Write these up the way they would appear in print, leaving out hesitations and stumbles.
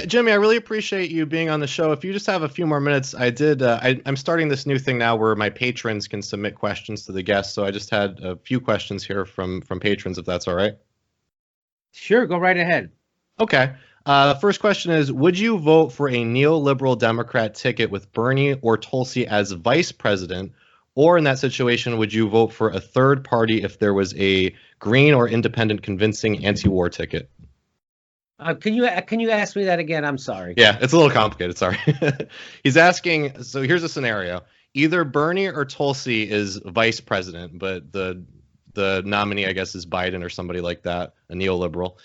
Jimmy, I really appreciate you being on the show. If you just have a few more minutes, I'm starting this new thing now where my patrons can submit questions to the guests. So I just had a few questions here from patrons, if that's all right. Sure, go right ahead. Okay. The first question is, would you vote for a neoliberal Democrat ticket with Bernie or Tulsi as vice president? Or in that situation, would you vote for a third party if there was a green or independent convincing anti-war ticket? Can you ask me that again? I'm sorry. Yeah, it's a little complicated. Sorry. He's asking, so here's a scenario. Either Bernie or Tulsi is vice president, but the nominee, I guess, is Biden or somebody like that, a neoliberal.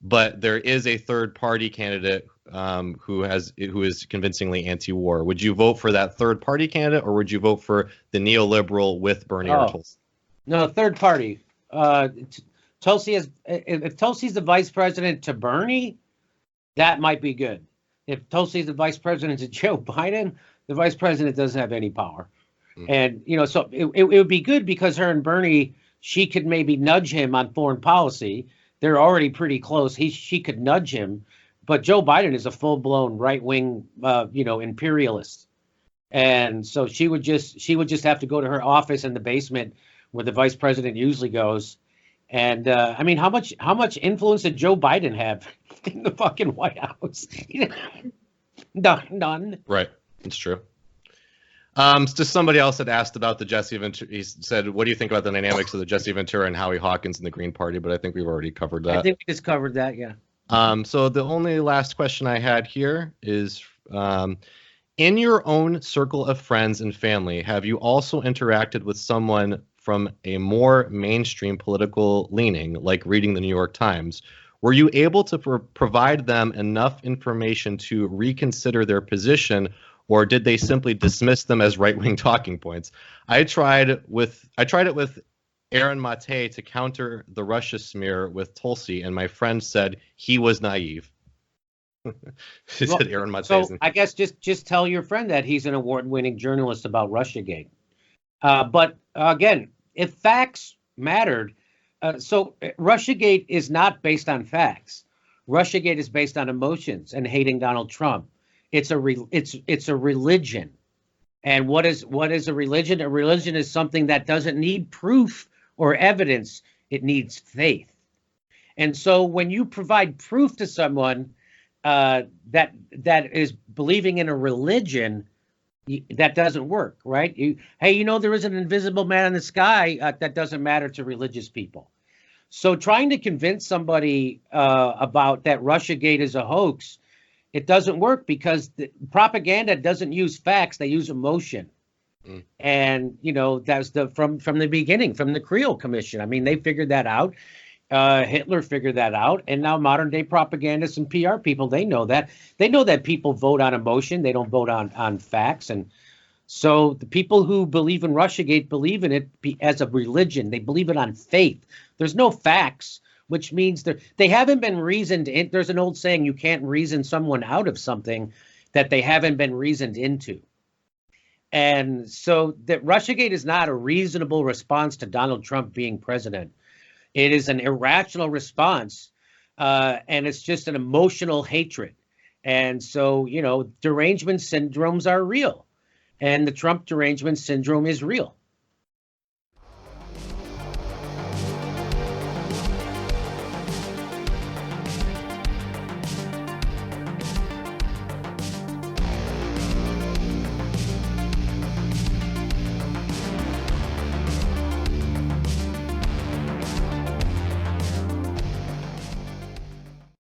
But there is a third party candidate who is convincingly anti-war. Would you vote for that third party candidate, or would you vote for the neoliberal with Bernie or Tulsi? No, third party. Tulsi if Tulsi's the vice president to Bernie, that might be good. If Tulsi's the vice president to Joe Biden, the vice president doesn't have any power. And, so it would be good because her and Bernie, she could maybe nudge him on foreign policy. They're already pretty close. She could nudge him. But Joe Biden is a full-blown right-wing, imperialist. And so she would just have to go to her office in the basement where the vice president usually goes. And I mean, how much influence did Joe Biden have in the fucking White House? None. Right. It's true. Just somebody else had asked about the Jesse Ventura. He said, what do you think about the dynamics of the Jesse Ventura and Howie Hawkins in the Green Party? But I think we've already covered that. I think we just covered that, yeah. So the only last question I had here is, in your own circle of friends and family, have you also interacted with someone from a more mainstream political leaning, like reading the New York Times? Were you able to provide them enough information to reconsider their position, or did they simply dismiss them as right-wing talking points? I tried it with Aaron Mate to counter the Russia smear with Tulsi, and my friend said he was naive. She said Aaron Mate. So I guess just tell your friend that he's an award-winning journalist about Russiagate. But again, if facts mattered, so Russiagate is not based on facts. Russiagate is based on emotions and hating Donald Trump. It's a religion. And what is a religion? A religion is something that doesn't need proof or evidence. It needs faith. And so when you provide proof to someone that is believing in a religion, that doesn't work, right? Hey, there is an invisible man in the sky. That doesn't matter to religious people. So trying to convince somebody about that Russiagate is a hoax, it doesn't work because the propaganda doesn't use facts; they use emotion. And that's from the beginning, from the Creel Commission. I mean, they figured that out. Hitler figured that out, and now modern day propagandists and PR people, they know that. They know that people vote on emotion; they don't vote on facts. And so the people who believe in Russiagate believe in it as a religion. They believe it on faith. There's no facts, which means they haven't been reasoned in. There's an old saying, you can't reason someone out of something that they haven't been reasoned into. And so that Russiagate is not a reasonable response to Donald Trump being president. It is an irrational response, and it's just an emotional hatred. And so, derangement syndromes are real, and the Trump derangement syndrome is real.